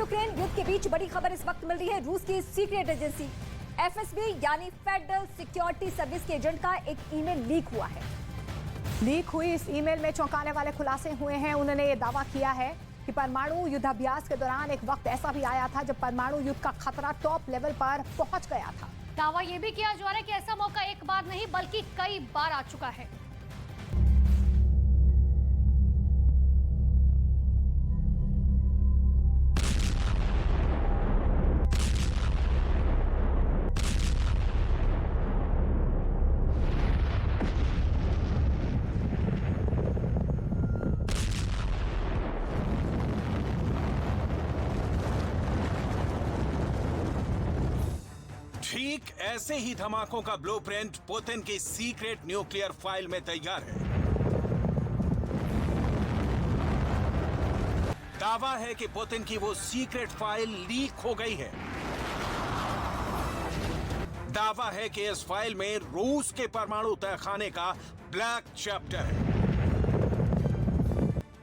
Ukraine युद्ध के बीच बड़ी खबर इस वक्त मिल रही है। रूस की सीक्रेट एजेंसी एफएसबी यानी फेडरल सिक्योरिटी सर्विस के एजेंट का एक ईमेल लीक हुआ है। लीक हुई इस ईमेल में चौंकाने वाले खुलासे हुए हैं। उन्होंने ये दावा किया है कि परमाणु युद्धाभ्यास के दौरान एक वक्त ऐसा भी आया था जब परमाणु युद्ध का खतरा टॉप लेवल पर पहुंच गया था। दावा यह भी किया जा रहा है कि ऐसा मौका एक बार नहीं बल्कि कई बार आ चुका है। ठीक ऐसे ही धमाकों का ब्लूप्रिंट पुतिन की सीक्रेट न्यूक्लियर फाइल में तैयार है। दावा है कि पुतिन की वो सीक्रेट फाइल लीक हो गई है। दावा है कि इस फाइल में रूस के परमाणु तहखाने का ब्लैक चैप्टर है।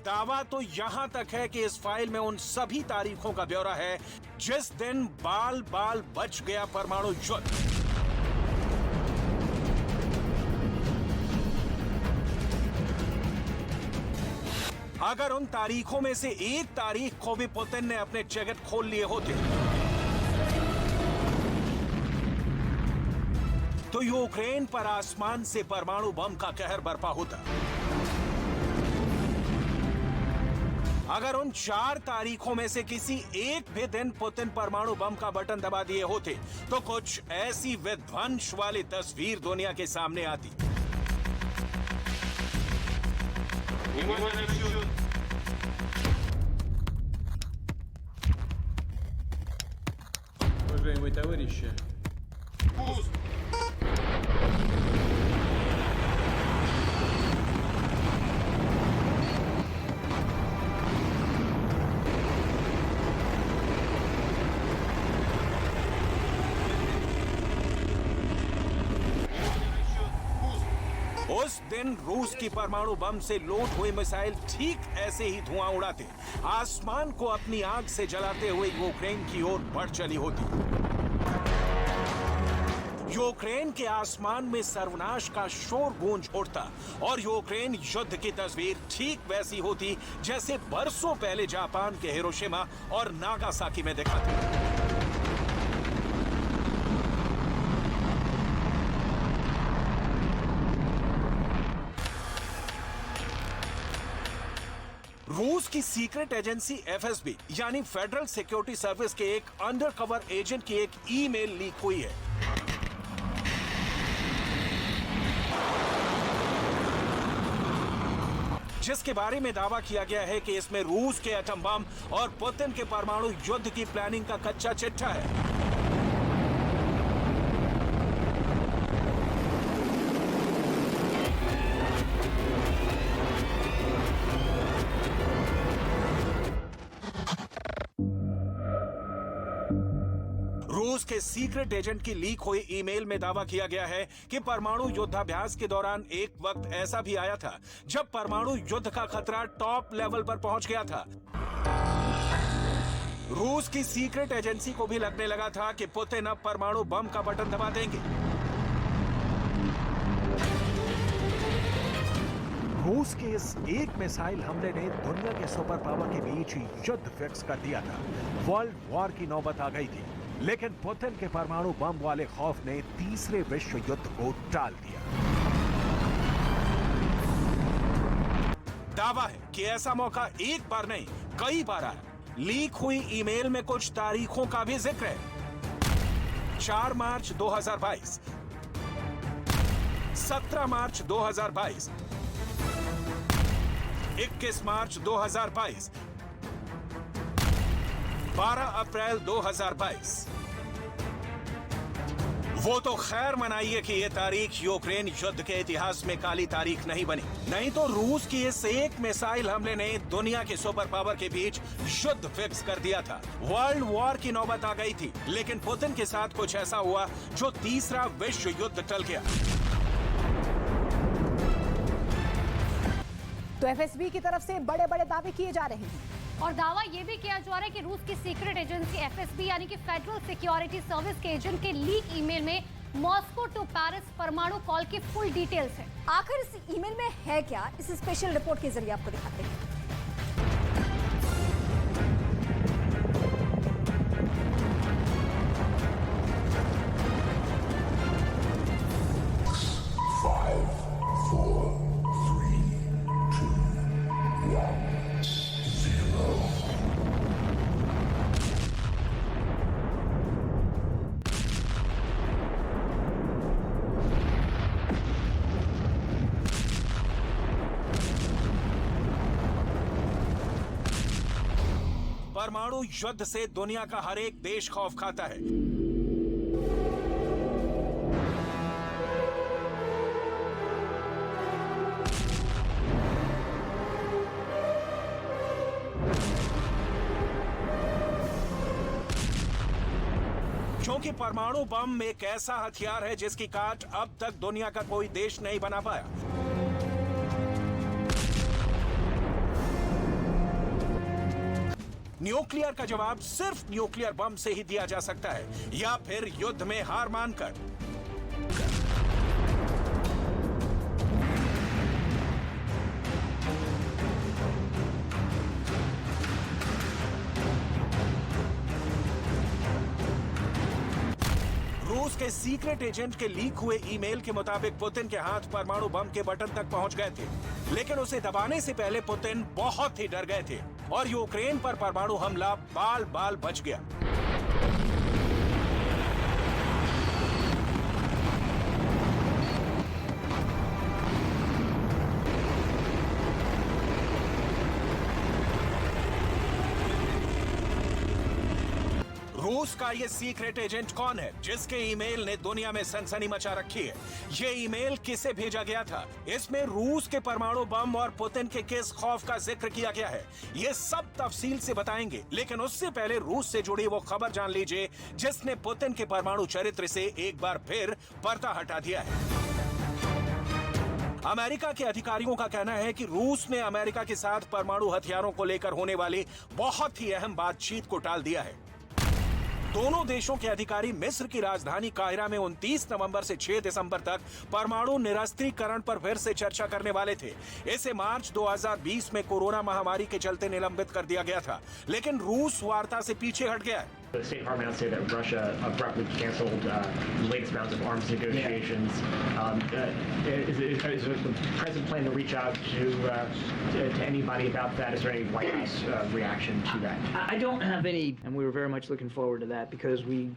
दावा तो यहां तक है कि इस फाइल में उन सभी तारीखों का ब्यौरा है जिस दिन बाल बाल बच गया परमाणु युद्ध। अगर उन तारीखों में से एक तारीख को भी पुतिन ने अपने जगत खोल लिए होते तो यूक्रेन पर आसमान से परमाणु बम का कहर बरपा होता। अगर उन 4 तारीखों में से किसी एक भी दिन पुतिन परमाणु बम का बटन दबा दिए होते तो कुछ ऐसी विध्वंस वाली तस्वीर दुनिया के सामने आती। Уважаемые товарищи, उस दिन रूस की परमाणु बम से लोड हुई मिसाइल ठीक ऐसे ही धुआं उड़ाते आसमान को अपनी आग से जलाते हुए यूक्रेन की ओर बढ़ चली होती। यूक्रेन के आसमान में सर्वनाश का शोर गूंज उठता और यूक्रेन युद्ध की तस्वीर ठीक वैसी होती जैसे बरसों पहले जापान के हिरोशिमा और नागासाकी में देखा था। रूस की सीक्रेट एजेंसी एफएसबी यानी फेडरल सिक्योरिटी सर्विस के एक अंडरकवर एजेंट की एक ईमेल लीक हुई है। जिसके बारे में दावा किया गया है कि इसमें रूस के एटम बम और पुतिन के परमाणु युद्ध की प्लानिंग का कच्चा चिट्ठा है। रूस के सीक्रेट एजेंट की लीक हुई ईमेल में दावा किया गया है कि परमाणु युद्धाभ्यास के दौरान एक वक्त ऐसा भी आया था जब परमाणु युद्ध का खतरा टॉप लेवल पर पहुंच गया था। रूस की सीक्रेट एजेंसी को भी लगने लगा था कि पुतिन अब परमाणु बम का बटन दबा देंगे। रूस के इस एक मिसाइल हमले ने दुनिया के सुपर पावर के बीच युद्ध फिक्स कर दिया था। वर्ल्ड वॉर की नौबत आ गई थी, लेकिन पुतिन के परमाणु बम वाले खौफ ने तीसरे विश्व युद्ध को टाल दिया। दावा है कि ऐसा मौका एक बार नहीं कई बार आया। लीक हुई ईमेल में कुछ तारीखों का भी जिक्र है। 4 मार्च 2022, 17 मार्च 2022, 21 मार्च 2022, 12 अप्रैल 2022। वो तो खैर मनाइए कि ये तारीख यूक्रेन युद्ध के इतिहास में काली तारीख नहीं बनी, नहीं तो रूस की इस एक मिसाइल हमले ने दुनिया के सुपर पावर के बीच युद्ध फिक्स कर दिया था। वर्ल्ड वॉर की नौबत आ गई थी, लेकिन पुतिन के साथ कुछ ऐसा हुआ जो तीसरा विश्व युद्ध टल गया। तो एफएसबी की तरफ से बड़े बड़े दावे किए जा रहे हैं। और दावा ये भी किया जा रहा है कि रूस की सीक्रेट एजेंसी एफएसबी यानी कि फेडरल सिक्योरिटी सर्विस के एजेंट के लीक ईमेल में मॉस्को टू पेरिस परमाणु कॉल की फुल डिटेल्स है। आखिर इस ईमेल में है क्या, इस स्पेशल रिपोर्ट के जरिए आपको दिखाते हैं। परमाणु युद्ध से दुनिया का हर एक देश खौफ खाता है। क्योंकि परमाणु बम एक ऐसा हथियार है जिसकी काट अब तक दुनिया का कोई देश नहीं बना पाया। न्यूक्लियर का जवाब सिर्फ न्यूक्लियर बम से ही दिया जा सकता है या फिर युद्ध में हार मानकर। रूस के सीक्रेट एजेंट के लीक हुए ईमेल के मुताबिक पुतिन के हाथ परमाणु बम के बटन तक पहुंच गए थे, लेकिन उसे दबाने से पहले पुतिन बहुत ही डर गए थे और यूक्रेन पर परमाणु हमला बाल बाल बच गया। रूस का ये सीक्रेट एजेंट कौन है जिसके ईमेल ने दुनिया में सनसनी मचा रखी है? ये ईमेल किसे भेजा गया था? इसमें रूस के परमाणु बम और पुतिन के किस खौफ का जिक्र किया गया है? ये सब तफसील से बताएंगे, लेकिन उससे पहले रूस से जुड़ी वो खबर जान लीजिए जिसने पुतिन के परमाणु चरित्र से एक बार फिर पर्दा हटा दिया है। अमेरिका के अधिकारियों का कहना है कि रूस ने अमेरिका के साथ परमाणु हथियारों को लेकर होने वाली बहुत ही अहम बातचीत को टाल दिया है। दोनों देशों के अधिकारी मिस्र की राजधानी काहिरा में 29 नवंबर से 6 दिसंबर तक परमाणु निरस्त्रीकरण पर फिर से चर्चा करने वाले थे। इसे मार्च 2020 में कोरोना महामारी के चलते निलंबित कर दिया गया था, लेकिन रूस वार्ता से पीछे हट गया है। The State Department announced that Russia abruptly canceled the latest rounds of arms negotiations. Is the president planning to reach out to anybody about that? Is there any White House reaction to that? I don't have any, and we were very much looking forward to that because we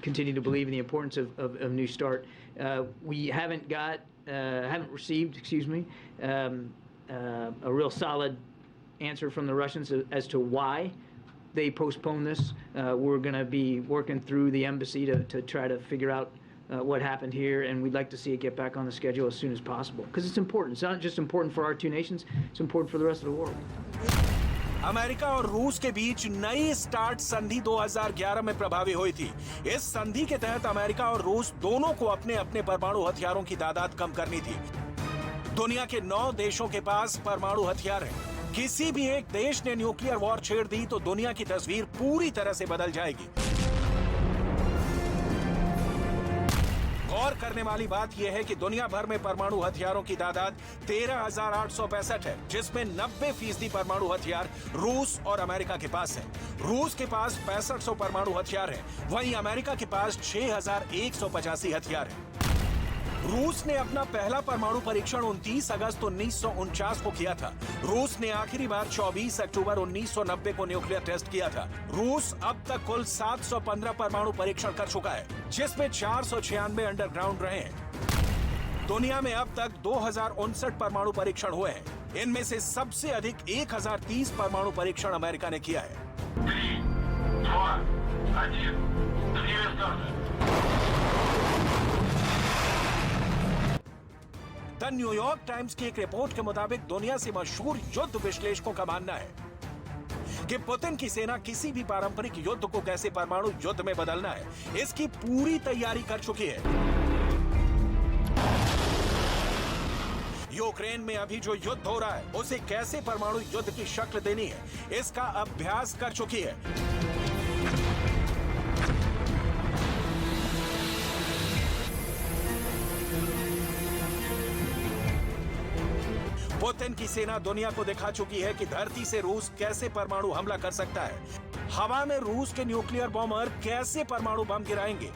continue to believe in the importance of New START. We haven't received, a real solid answer from the Russians as to why they postponed this. We're going to be working through the embassy to try to figure out what happened here, and we'd like to see it get back on the schedule as soon as possible because it's important. It's not just important for our two nations, it's important for the rest of the world. America और रूस के बीच नई start संधि 2011 में प्रभावी हुई थी। इस संधि के तहत अमेरिका और रूस दोनों को अपने अपने परमाणु हथियारों की तादाद कम करनी थी। दुनिया के 9 देशों के पास परमाणु हथियार है। किसी भी एक देश ने न्यूक्लियर वॉर छेड़ दी तो दुनिया की तस्वीर पूरी तरह से बदल जाएगी। गौर करने वाली बात यह है कि दुनिया भर में परमाणु हथियारों की तादाद 13,865 है, जिसमें 90% परमाणु हथियार रूस और अमेरिका के पास है। रूस के पास 6500 परमाणु हथियार है, वहीं अमेरिका के पास 6,185 हथियार है। रूस ने अपना पहला परमाणु परीक्षण 29 अगस्त 1949 को किया था। रूस ने आखिरी बार 24 अक्टूबर 1990 को न्यूक्लियर टेस्ट किया था। रूस अब तक कुल 715 परमाणु परीक्षण कर चुका है, जिसमें 496 अंडरग्राउंड रहे हैं। दुनिया में अब तक 2059 परमाणु परीक्षण हुए हैं। इनमें से सबसे अधिक 1030 परमाणु परीक्षण अमेरिका ने किया है। 3, 2, 1, द न्यूयॉर्क टाइम्स की एक रिपोर्ट के मुताबिक दुनिया से मशहूर युद्ध विश्लेषकों का मानना है कि पुतिन की सेना किसी भी पारंपरिक युद्ध को कैसे परमाणु युद्ध में बदलना है, इसकी पूरी तैयारी कर चुकी है। यूक्रेन में अभी जो युद्ध हो रहा है उसे कैसे परमाणु युद्ध की शक्ल देनी है, इसका अभ्यास कर चुकी है। पुतिन की सेना दुनिया को दिखा चुकी है कि धरती से रूस कैसे परमाणु हमला कर सकता है। हवा में रूस के न्यूक्लियर बॉम्बर कैसे परमाणु बम गिराएंगे।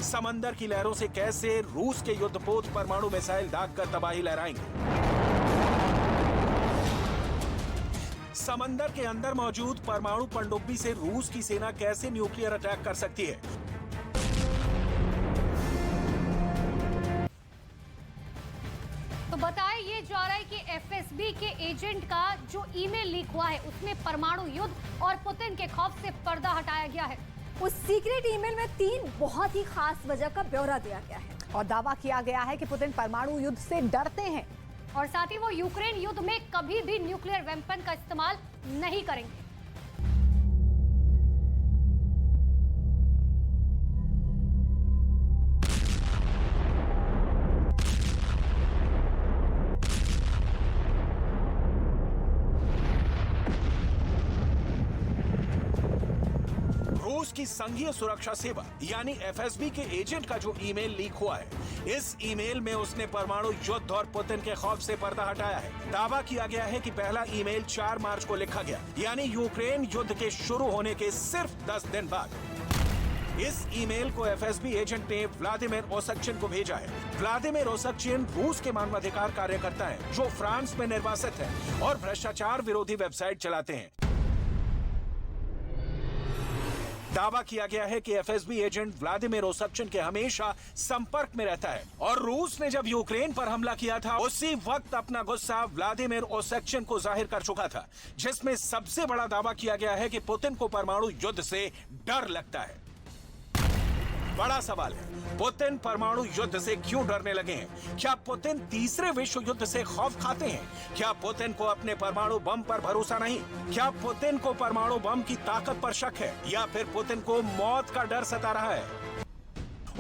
समंदर की लहरों से कैसे रूस के युद्धपोत परमाणु मिसाइल दागकर तबाही लहराएंगे। समंदर के अंदर मौजूद परमाणु पनडुब्बी से रूस की सेना कैसे न्यूक्लियर अटैक कर सकती है। तो बताया ये जा रहा है कि एफएसबी के एजेंट का जो ईमेल लीक हुआ है उसमें परमाणु युद्ध और पुतिन के खौफ से पर्दा हटाया गया है। उस सीक्रेट ईमेल में 3 बहुत ही खास वजह का ब्यौरा दिया गया है और दावा किया गया है कि पुतिन परमाणु युद्ध से डरते हैं और साथ ही वो यूक्रेन युद्ध में कभी भी न्यूक्लियर वेपन का इस्तेमाल नहीं करेंगे। रूस की संघीय सुरक्षा सेवा यानी एफएसबी के एजेंट का जो ईमेल लीक हुआ है, इस ईमेल में उसने परमाणु युद्ध और पुतिन के खौफ से पर्दा हटाया है। दावा किया गया है कि पहला ईमेल 4 मार्च को लिखा गया, यानी यूक्रेन युद्ध के शुरू होने के सिर्फ 10 दिन बाद। इस ईमेल को एफएसबी एजेंट ने व्लादिमीर ओसकचिन को भेजा है। व्लादिमीर ओसकचिन रूस के मानवाधिकार कार्यकर्ता हैं, जो फ्रांस में निर्वासित हैं और भ्रष्टाचार विरोधी वेबसाइट चलाते हैं। दावा किया गया है कि एफएसबी एजेंट व्लादिमीर ओसकचिन के हमेशा संपर्क में रहता है और रूस ने जब यूक्रेन पर हमला किया था उसी वक्त अपना गुस्सा व्लादिमीर ओसकचिन को जाहिर कर चुका था, जिसमें सबसे बड़ा दावा किया गया है कि पुतिन को परमाणु युद्ध से डर लगता है। बड़ा सवाल है, पुतिन परमाणु युद्ध से क्यों डरने लगे हैं? क्या पुतिन तीसरे विश्व युद्ध से खौफ खाते हैं? क्या पुतिन को अपने परमाणु बम पर भरोसा नहीं? क्या पुतिन को परमाणु बम की ताकत पर शक है या फिर पुतिन को मौत का डर सता रहा है?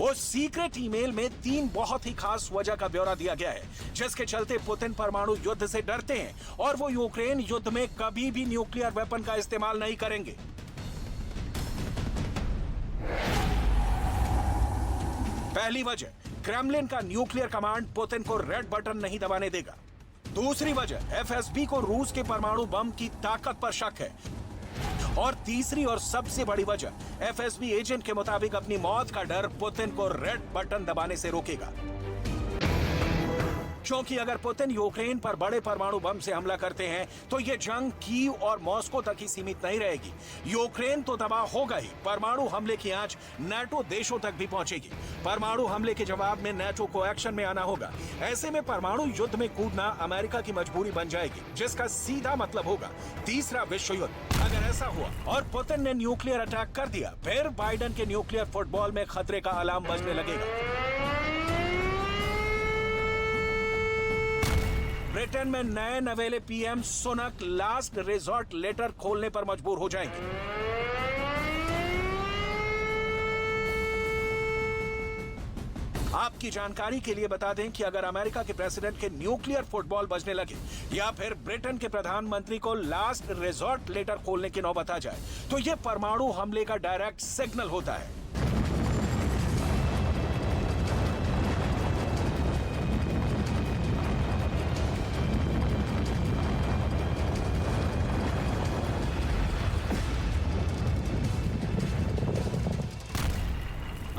उस सीक्रेट ईमेल में 3 बहुत ही खास वजह का ब्यौरा दिया गया है, जिसके चलते पुतिन परमाणु युद्ध से डरते हैं और वो यूक्रेन युद्ध में कभी भी न्यूक्लियर वेपन का इस्तेमाल नहीं करेंगे। पहली वजह, क्रेमलिन का न्यूक्लियर कमांड पुतिन को रेड बटन नहीं दबाने देगा। दूसरी वजह, एफएसबी को रूस के परमाणु बम की ताकत पर शक है। और तीसरी और सबसे बड़ी वजह, एफएसबी एजेंट के मुताबिक अपनी मौत का डर पुतिन को रेड बटन दबाने से रोकेगा। क्योंकि अगर पुतिन यूक्रेन पर बड़े परमाणु बम से हमला करते हैं तो ये जंग कीव और मॉस्को तक ही सीमित नहीं रहेगी। यूक्रेन तो तबाह होगा ही, परमाणु हमले की आंच नाटो देशों तक भी पहुंचेगी। परमाणु हमले के जवाब में नाटो को एक्शन में आना होगा। ऐसे में परमाणु युद्ध में कूदना अमेरिका की मजबूरी बन जाएगी, जिसका सीधा मतलब होगा तीसरा विश्व युद्ध। अगर ऐसा हुआ और पुतिन ने न्यूक्लियर अटैक कर दिया, फिर बाइडेन के न्यूक्लियर फुटबॉल में खतरे का अलार्म बजने लगेगा। ब्रिटेन में नए नवेले PM Sunak last resort letter खोलने पर मजबूर हो जाएंगे। आपकी जानकारी के लिए बता दें कि अगर अमेरिका के प्रेसिडेंट के न्यूक्लियर फुटबॉल बजने लगे या फिर ब्रिटेन के प्रधानमंत्री को लास्ट रिजॉर्ट लेटर खोलने की नौबत आ जाए, तो यह परमाणु हमले का डायरेक्ट सिग्नल होता है।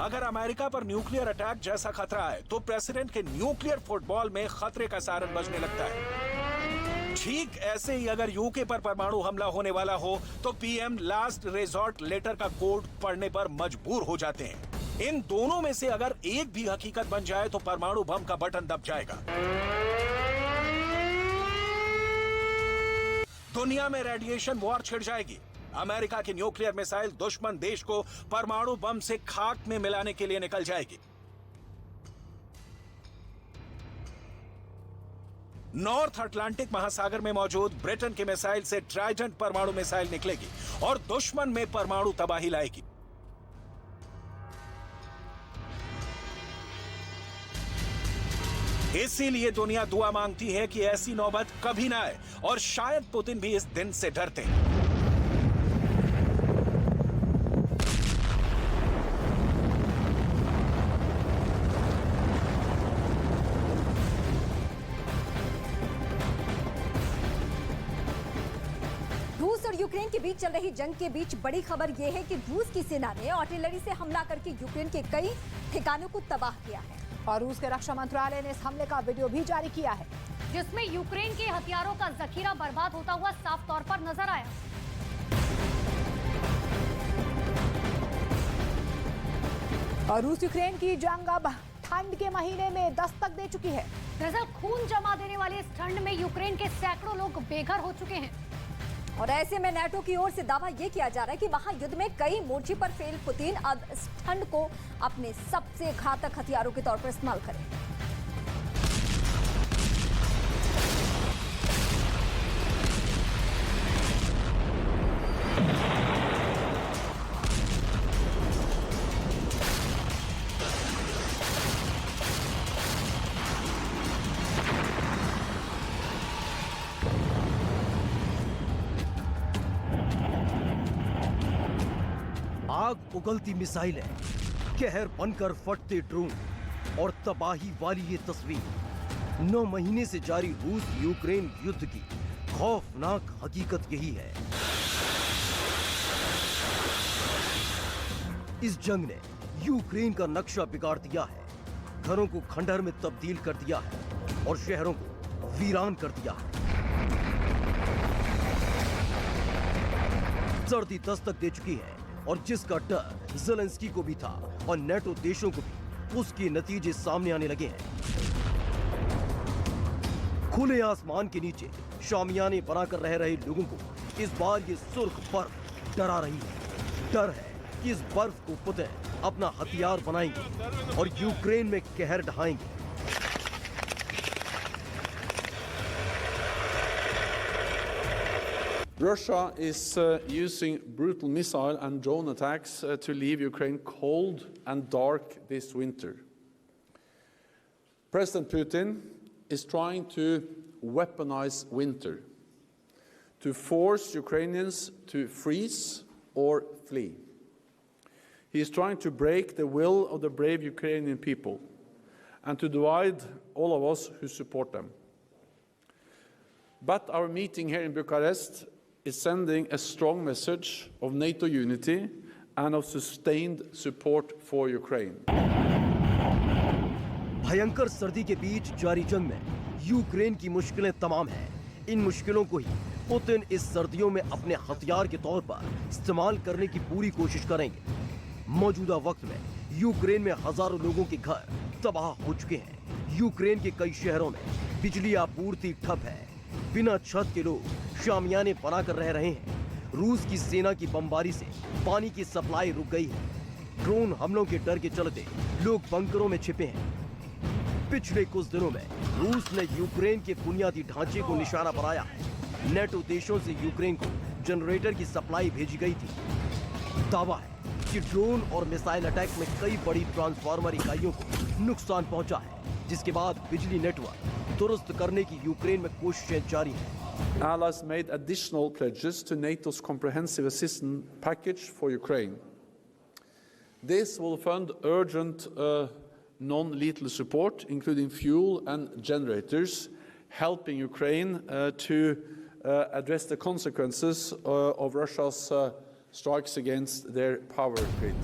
अगर अमेरिका पर न्यूक्लियर अटैक जैसा खतरा है तो प्रेसिडेंट के न्यूक्लियर फुटबॉल में खतरे का सायरन बजने लगता है। ठीक ऐसे ही अगर यूके पर परमाणु हमला होने वाला हो तो पीएम लास्ट रिजॉर्ट लेटर का कोड पढ़ने पर मजबूर हो जाते हैं। इन दोनों में से अगर एक भी हकीकत बन जाए तो परमाणु बम का बटन दब जाएगा। दुनिया में रेडिएशन वॉर छिड़ जाएगी। अमेरिका की न्यूक्लियर मिसाइल दुश्मन देश को परमाणु बम से खाक में मिलाने के लिए निकल जाएगी। नॉर्थ अटलांटिक महासागर में मौजूद ब्रिटेन के मिसाइल से ट्राइडेंट परमाणु मिसाइल निकलेगी और दुश्मन में परमाणु तबाही लाएगी। इसीलिए दुनिया दुआ मांगती है कि ऐसी नौबत कभी ना आए और शायद पुतिन भी इस दिन से डरते हैं। रूस और यूक्रेन के बीच चल रही जंग के बीच बड़ी खबर यह है कि रूस की सेना ने आर्टिलरी से हमला करके यूक्रेन के कई ठिकानों को तबाह किया है और रूस के रक्षा मंत्रालय ने इस हमले का वीडियो भी जारी किया है, जिसमें यूक्रेन के हथियारों का जखीरा बर्बाद होता हुआ साफ तौर पर नजर आया। और रूस यूक्रेन की जंग अब ठंड के महीने में दस्तक दे चुकी है। दरअसल खून जमा देने वाली इस ठंड में यूक्रेन के सैकड़ों लोग बेघर हो चुके हैं और ऐसे में नाटो की ओर से दावा यह किया जा रहा है कि वहां युद्ध में कई मोर्चे पर फेल पुतिन अब इस ठंड को अपने सबसे घातक हथियारों के तौर पर इस्तेमाल करें। आग उगलती मिसाइलें, कहर बनकर फटते ड्रोन और तबाही वाली ये तस्वीर 9 महीने से जारी रूस यूक्रेन युद्ध की खौफनाक हकीकत यही है। इस जंग ने यूक्रेन का नक्शा बिगाड़ दिया है, घरों को खंडहर में तब्दील कर दिया है और शहरों को वीरान कर दिया है। सर्दी दस्तक दे चुकी है और जिसका डर ज़ेलेंस्की को भी था और नेटो देशों को भी, उसके नतीजे सामने आने लगे हैं। खुले आसमान के नीचे शामियाने बनाकर रह रहे लोगों को इस बार ये सुर्ख बर्फ डरा रही है। डर है कि इस बर्फ को पुतिन अपना हथियार बनाएंगे और यूक्रेन में कहर ढाएंगे। Russia is using brutal missile and drone attacks to leave Ukraine cold and dark this winter. President Putin is trying to weaponize winter, to force Ukrainians to freeze or flee. He is trying to break the will of the brave Ukrainian people and to divide all of us who support them. But our meeting here in Bucharest is sending a strong message of NATO unity and of sustained support for Ukraine. भयंकर सर्दी के बीच जारी जंग में Ukraine की मुश्किलें तमाम हैं। इन मुश्किलों को ही पुतिन इस सर्दियों में अपने हथियार के तौर पर इस्तेमाल करने की पूरी कोशिश करेंगे। मौजूदा वक्त में यूक्रेन में हजारों लोगों के घर तबाह हो चुके हैं। यूक्रेन के कई शहरों में बिजली आपूर्ति ठप है। बिना छत के लोग शामियाने बनाकर रह रहे हैं। रूस की सेना की बमबारी से पानी की सप्लाई रुक गई है। ड्रोन हमलों के डर के चलते लोग बंकरों में छिपे हैं। पिछले कुछ दिनों में रूस ने यूक्रेन के बुनियादी ढांचे को निशाना बनाया है। नेटो देशों से यूक्रेन को जनरेटर की सप्लाई भेजी गई थी। दावा है कि ड्रोन और मिसाइल अटैक में कई बड़ी ट्रांसफार्मर इकाइयों को नुकसान पहुंचा है, जिसके बाद बिजली नेटवर्क दुरुस्त करने की यूक्रेन में कोशिशें जारी हैं। Allies made additional pledges to NATO's comprehensive assistance package for Ukraine. This will fund urgent non-lethal support, including fuel and generators, helping Ukraine to address the consequences of Russia's strikes against their power grid.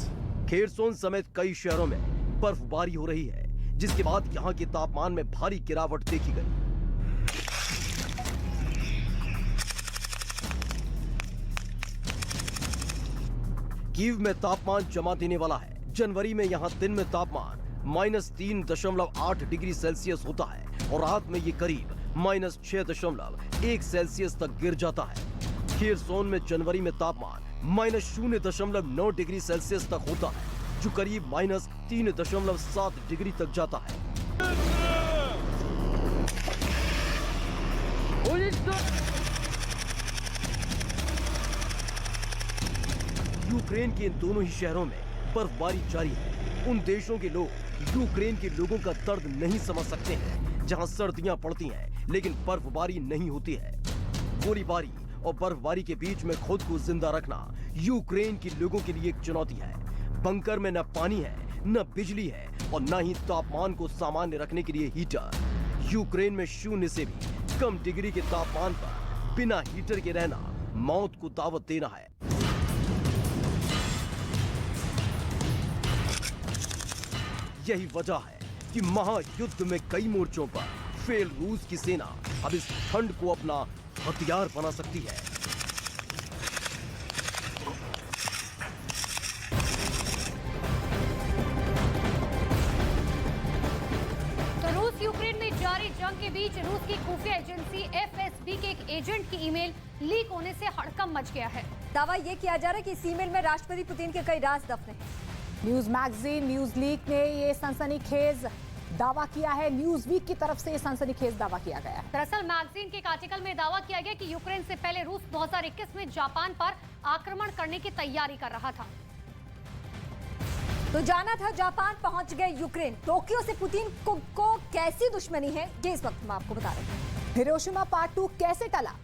Kherson समेत कई शहरों में बर्फबारी हो रही है, जिसके बाद यहां के तापमान में भारी गिरावट देखी गई। कीव में तापमान जमा देने वाला है। जनवरी में यहां दिन में तापमान -3.8 डिग्री सेल्सियस होता है और रात में ये करीब -6.1 सेल्सियस तक गिर जाता है। खेरसोन में जनवरी में तापमान -0.9 डिग्री सेल्सियस तक होता है, जो करीब -3.7 डिग्री तक जाता है। यूक्रेन के इन दोनों ही शहरों में बर्फबारी जारी है। उन देशों के लोग यूक्रेन के लोगों का दर्द नहीं समझ सकते हैं, जहां सर्दियां पड़ती हैं लेकिन बर्फबारी नहीं होती है। गोलीबारी और बर्फबारी के बीच में खुद को जिंदा रखना यूक्रेन के लोगों के लिए एक चुनौती है। बंकर में न पानी है, न बिजली है और न ही तापमान को सामान्य रखने के लिए हीटर। यूक्रेन में 0 से भी कम डिग्री के तापमान पर बिना हीटर के रहना मौत को दावत देना है। यही वजह है कि महायुद्ध में कई मोर्चों पर फेल रूस की सेना अब इस ठंड को अपना हथियार बना सकती है। तो रूस यूक्रेन में जारी जंग के बीच रूस की खुफिया एजेंसी एफएसबी के एक एजेंट की ईमेल लीक होने से हड़कंप मच गया है। दावा ये किया जा रहा है कि इस ईमेल में राष्ट्रपति पुतिन के कई राज दफने हैं। न्यूज मैगजीन न्यूज लीक ने ये सनसनीखेज दावा किया है। न्यूज वीक की तरफ से ये सनसनीखेज दावा किया गया है। दरअसल मैगजीन के एक आर्टिकल में दावा किया गया कि यूक्रेन से पहले रूस 2021 में जापान पर आक्रमण करने की तैयारी कर रहा था। तो जाना था जापान पहुंच गए यूक्रेन। टोक्यो से पुतिन को कैसी दुश्मनी है ये इस वक्त हम आपको बता रहे हैं। हिरोशिमा पार्ट 2 कैसे टला?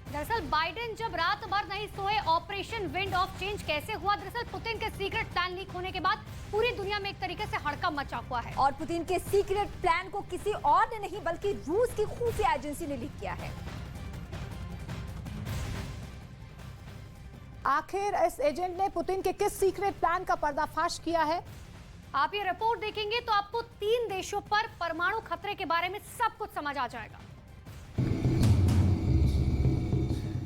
दरअसल बाइडेन जब रात भर नहीं सोए, ऑपरेशन विंड ऑफ चेंज कैसे हुआ? दरअसल पुतिन के सीक्रेट प्लान लीक होने के बाद पूरी दुनिया में एक तरीके से हड़कंप मचा हुआ है। और पुतिन के सीक्रेट प्लान को किसी और ने नहीं बल्कि रूस की खुफिया एजेंसी ने लीक किया है। आखिर इस एजेंट ने पुतिन के किस सीक्रेट प्लान का पर्दाफाश किया है? आप ये रिपोर्ट देखेंगे तो आपको 3 देशों पर परमाणु खतरे के बारे में सब कुछ समझ आ जाएगा।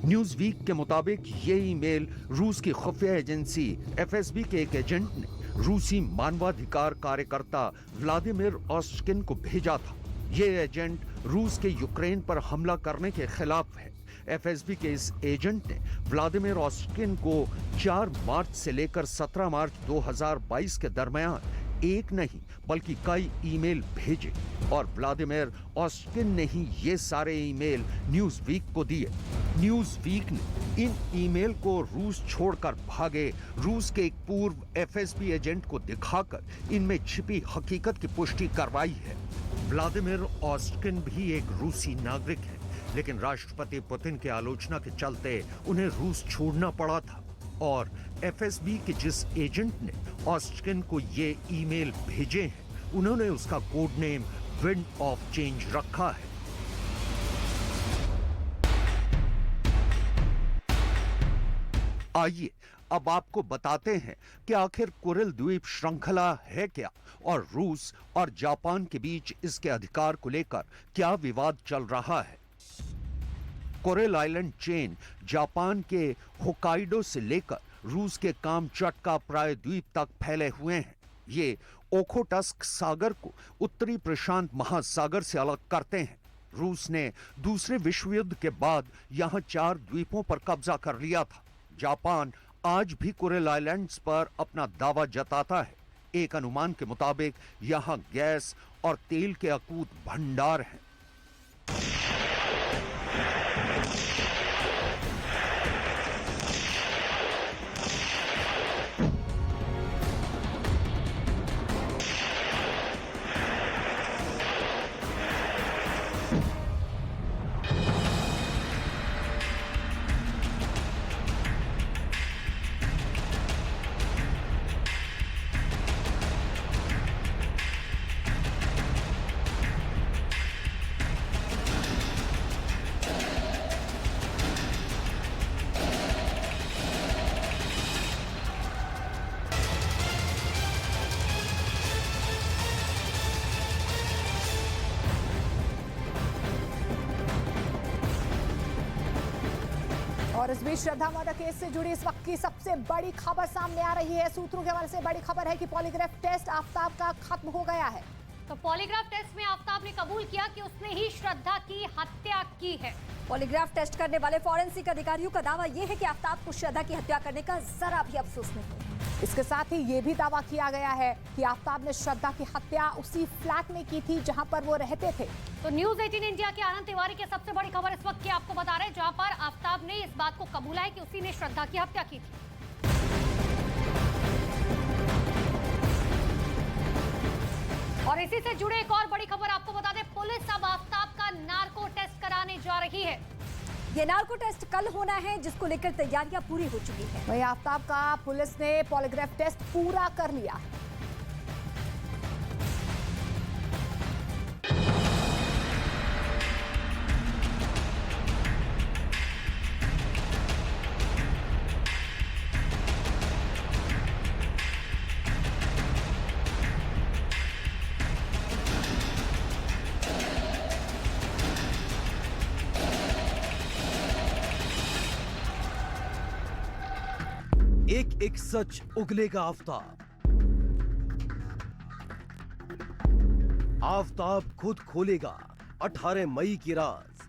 न्यूज वीक के मुताबिक ये ईमेल रूस की खुफिया एजेंसी एफएसबी के एक एजेंट ने रूसी मानवाधिकार कार्यकर्ता व्लादिमीर ऑस्टकिन को भेजा था। ये एजेंट रूस के यूक्रेन पर हमला करने के खिलाफ है। एफएसबी के इस एजेंट ने व्लादिमीर ऑस्टकिन को 4 मार्च से लेकर 17 मार्च 2022 के दरमियान एक नहीं बल्कि कई ईमेल भेजे और व्लादिमीर ऑस्टकिन ने ही ये सारे ईमेल न्यूज वीक को दिए। न्यूज वीक ने इन ईमेल को रूस छोड़कर भागे रूस के एक पूर्व एफएसबी एजेंट को दिखाकर इनमें छिपी हकीकत की पुष्टि करवाई है। व्लादिमीर ऑस्टकिन भी एक रूसी नागरिक है, लेकिन राष्ट्रपति पुतिन के आलोचना के चलते उन्हें रूस छोड़ना पड़ा था और एफएसबी के जिस एजेंट ने ऑस्टकिन को ये ईमेल भेजे हैं उन्होंने उसका code name wind of change रखा है। आइए अब आपको बताते हैं कि आखिर कुरिल द्वीप श्रृंखला है क्या और रूस और जापान के बीच इसके अधिकार को लेकर क्या विवाद चल रहा है। कुरिल आइलैंड चेन जापान के होकाइडो से लेकर रूस के कामचटका प्रायद्वीप तक फैले हुए हैं। ये ओखोटस्क सागर को उत्तरी प्रशांत महासागर से अलग करते हैं। रूस ने दूसरे विश्व युद्ध के बाद यहां 4 द्वीपों पर कब्जा कर लिया था। जापान आज भी कुरिल आइलैंड्स पर अपना दावा जताता है। एक अनुमान के मुताबिक यहां गैस और तेल के अकूत भंडार हैं। और इस बीच श्रद्धा मर्डर केस से जुड़ी इस वक्त की सबसे बड़ी खबर सामने आ रही है। सूत्रों के हवाले से बड़ी खबर है कि पॉलीग्राफ टेस्ट आफ्ताब का खत्म हो गया है। तो पॉलीग्राफ टेस्ट में आफ्ताब ने कबूल किया कि उसने ही श्रद्धा की हत्या की है। पॉलीग्राफ टेस्ट करने वाले फॉरेंसिक अधिकारियों का दावा यह है कि आफ्ताब को श्रद्धा की हत्या करने का जरा भी अफसोस नहीं। इसके साथ ही ये भी दावा किया गया है कि आफ्ताब ने श्रद्धा की हत्या उसी फ्लैट में की थी जहां पर वो रहते थे। तो न्यूज 18 इंडिया के आनंद तिवारी की सबसे बड़ी खबर इस वक्त की आपको बता रहे हैं, जहां पर आफ्ताब ने इस बात को कबूला है कि उसी ने श्रद्धा की हत्या की थी। और इसी से जुड़े एक और बड़ी खबर आपको बता दें, पुलिस अब आफताब का नार्को टेस्ट कराने जा रही है। ये नार्को टेस्ट कल होना है, जिसको लेकर तैयारियां पूरी हो चुकी हैं। वहीं आफताब का पुलिस ने पॉलीग्राफ टेस्ट पूरा कर लिया है। एक एक सच उगलेगा आफताब। आफताब खुद खोलेगा 18 मई की राज।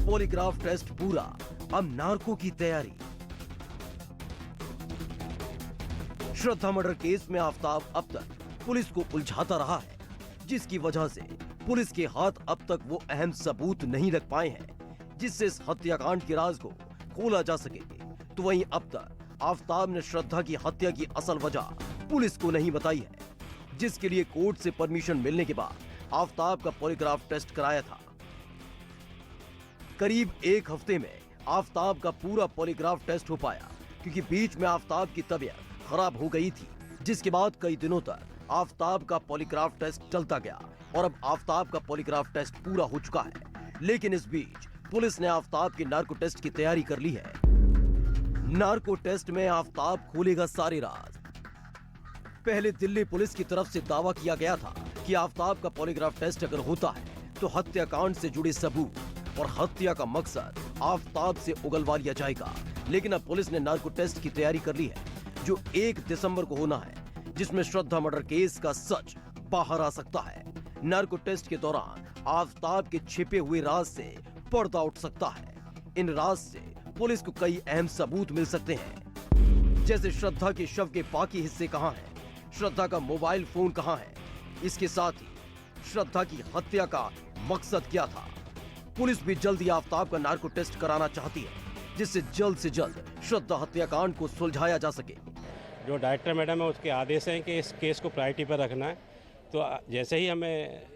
पॉलीग्राफ टेस्ट पूरा, अब नार्को की तैयारी। श्रद्धा मर्डर केस में आफताब अब तक पुलिस को उलझाता रहा है, जिसकी वजह से पुलिस के हाथ अब तक वो अहम सबूत नहीं लग पाए हैं जिससे इस हत्याकांड के राज को खोला जा सके। तो वहीं अब तक आफताब ने श्रद्धा की हत्या की असल वजह पुलिस को नहीं बताई है, जिसके लिए कोर्ट से परमिशन मिलने के बाद आफताब का पॉलीग्राफ टेस्ट कराया था। करीब एक हफ्ते में आफताब का पूरा पॉलीग्राफ टेस्ट हो पाया, क्योंकि बीच में आफताब की तबीयत खराब हो गई थी, जिसके बाद कई दिनों तक आफताब का पॉलीग्राफ टेस्ट चलता गया और अब आफताब का पॉलीग्राफ टेस्ट पूरा हो चुका है। लेकिन इस बीच पुलिस ने आफताब के नार्को टेस्ट की तैयारी कर ली है। नार्को टेस्ट में आफताब खोलेगा सारे राज। पहले दिल्ली पुलिस की तरफ से दावा किया गया था कि आफताब का पॉलीग्राफ टेस्ट अगर होता है तो हत्याकांड से जुड़े सबूत और हत्या का मकसद आफताब से उगलवा लिया जाएगा। लेकिन अब पुलिस ने नार्को टेस्ट की तैयारी कर ली है, जो 1 दिसंबर को होना है, जिसमें श्रद्धा मर्डर केस का सच बाहर आ सकता है। नार्को टेस्ट के दौरान आफताब के छिपे हुए राज से पर्दा उठ सकता है। इन राज से पुलिस को कई अहम सबूत मिल सकते हैं, जैसे श्रद्धा के शव के बाकी हिस्से कहां हैं, श्रद्धा का मोबाइल फोन कहां है, इसके साथ ही श्रद्धा की हत्या का मकसद क्या था। पुलिस भी जल्द ही आफताब का नार्को टेस्ट कराना चाहती है, जिससे जल्द श्रद्धा हत्याकांड को सुलझाया जा सके। जो डायरेक्टर मैडम है उसके आदेश हैं कि इस केस को प्रायोरिटी पर रखना है, तो जैसे ही हमें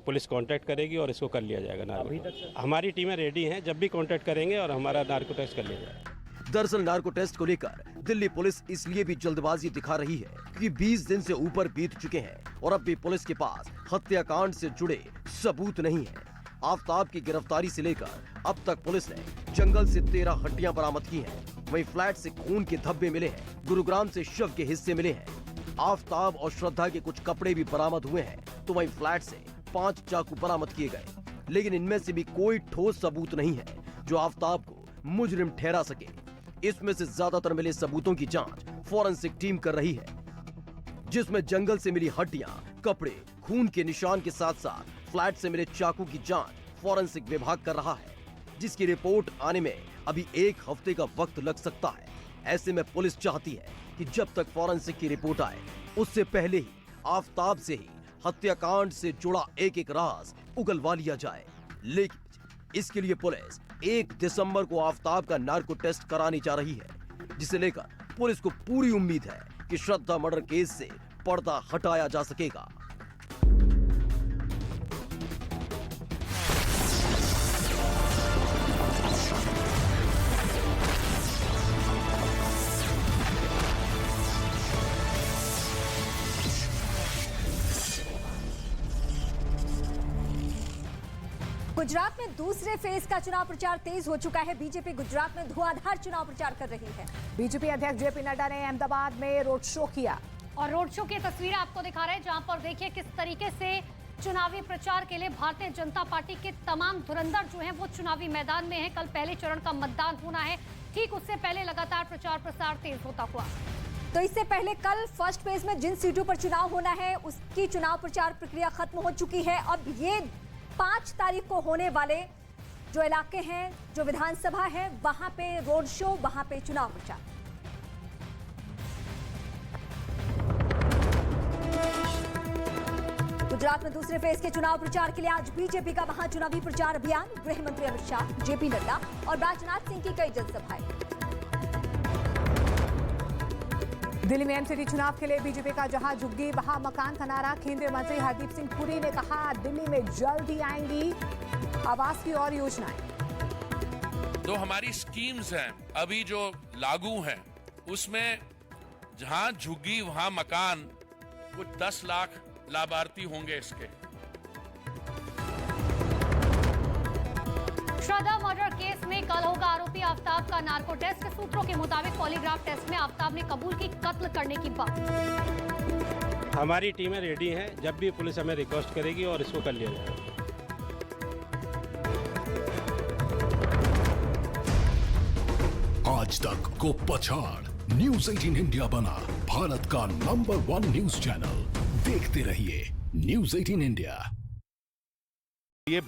पुलिस कांटेक्ट करेगी और इसको कर लिया जाएगा। नार्को हमारी टीमें रेडी हैं, जब भी कांटेक्ट करेंगे और हमारा नार्को टेस्ट कर लिया जाएगा। दरअसल नार्को टेस्ट को लेकर दिल्ली पुलिस इसलिए भी जल्दबाजी दिखा रही है क्योंकि 20 दिन से ऊपर बीत चुके हैं और अब भी पुलिस के पास हत्याकांड से जुड़े सबूत नहीं है। आफताब की गिरफ्तारी से लेकर अब तक पुलिस ने जंगल से 13 हड्डियां बरामद की हैं, वहीं फ्लैट से खून के धब्बे मिले हैं, गुरुग्राम से शव के हिस्से मिले हैं, आफताब और श्रद्धा के कुछ कपड़े भी बरामद हुए हैं, तो वहीं फ्लैट से 5 चाकू बरामद किए गए। लेकिन इनमें से भी कोई ठोस सबूत नहीं है जो आफताब को मुजरिम ठहरा सके। इसमें से ज्यादातर मिले सबूतों की जांच फॉरेंसिक टीम कर रही है, जिसमें जंगल से मिली हड्डियां, कपड़े, खून के निशान के साथ साथ फ्लैट से मिले चाकू की जांच फॉरेंसिक विभाग कर रहा है, जिसकी रिपोर्ट आने में अभी 1 हफ्ते का वक्त लग सकता है। ऐसे में पुलिस चाहती है कि जब तक फॉरेंसिक की रिपोर्ट आए उससे पहले ही आफताब से ही हत्याकांड से जुड़ा एक एक राज उगलवा लिया जाए। लेकिन इसके लिए पुलिस 1 दिसंबर को आफताब का नार्को टेस्ट कराने जा रही है, जिसे लेकर पुलिस को पूरी उम्मीद है कि श्रद्धा मर्डर केस से पर्दा हटाया जा सकेगा। गुजरात में दूसरे फेज का चुनाव प्रचार तेज हो चुका है। बीजेपी गुजरात में धुआंधार चुनाव प्रचार कर रही है। बीजेपी अध्यक्ष जेपी नड्डा ने अहमदाबाद में रोड शो किया और रोड शो की तस्वीरें आपको दिखा रहे हैं, जहां पर देखिए किस तरीके से चुनावी प्रचार के लिए भारतीय जनता पार्टी के तमाम धुरंधर जो हैं वो चुनावी मैदान में हैं। कल पहले चरण का मतदान होना है, ठीक उससे पहले लगातार प्रचार प्रसार तेज होता हुआ। तो इससे पहले कल फर्स्ट फेज में जिन सीटों पर चुनाव होना है उसकी चुनाव प्रचार प्रक्रिया खत्म हो चुकी है। अब ये 5 तारीख को होने वाले जो इलाके हैं, जो विधानसभा है, वहां पे रोड शो, वहां पे चुनाव प्रचार। गुजरात में दूसरे फेज के चुनाव प्रचार के लिए आज बीजेपी का वहां चुनावी प्रचार अभियान। गृह मंत्री अमित शाह, जेपी नड्डा और राजनाथ सिंह की कई जनसभाएं। दिल्ली में एमसीडी चुनाव के लिए बीजेपी का जहां झुग्गी वहां मकान का नारा। केंद्रीय मंत्री हरदीप सिंह पुरी ने कहा दिल्ली में जल्द ही आएंगी आवास की और योजनाएं। जो हमारी स्कीम्स हैं अभी जो लागू हैं उसमें जहां झुग्गी वहां मकान, कुछ 10 लाख लाभार्थी होंगे इसके। श्रद्धा मर्डर केस में कल होगा आरोपी आफ्ताब का नार्को टेस्ट। सूत्रों के मुताबिक पॉलीग्राफ टेस्ट में आफ्ताब ने कबूल की कत्ल करने की बात। हमारी टीमें रेडी हैं, जब भी पुलिस हमें रिक्वेस्ट करेगी और इसको कर लिया जाएगा। आज तक को पछाड़ न्यूज़ 18 इंडिया बना भारत का नंबर 1 न्यूज चैनल। देखते रहिए न्यूज़ 18 इंडिया। ये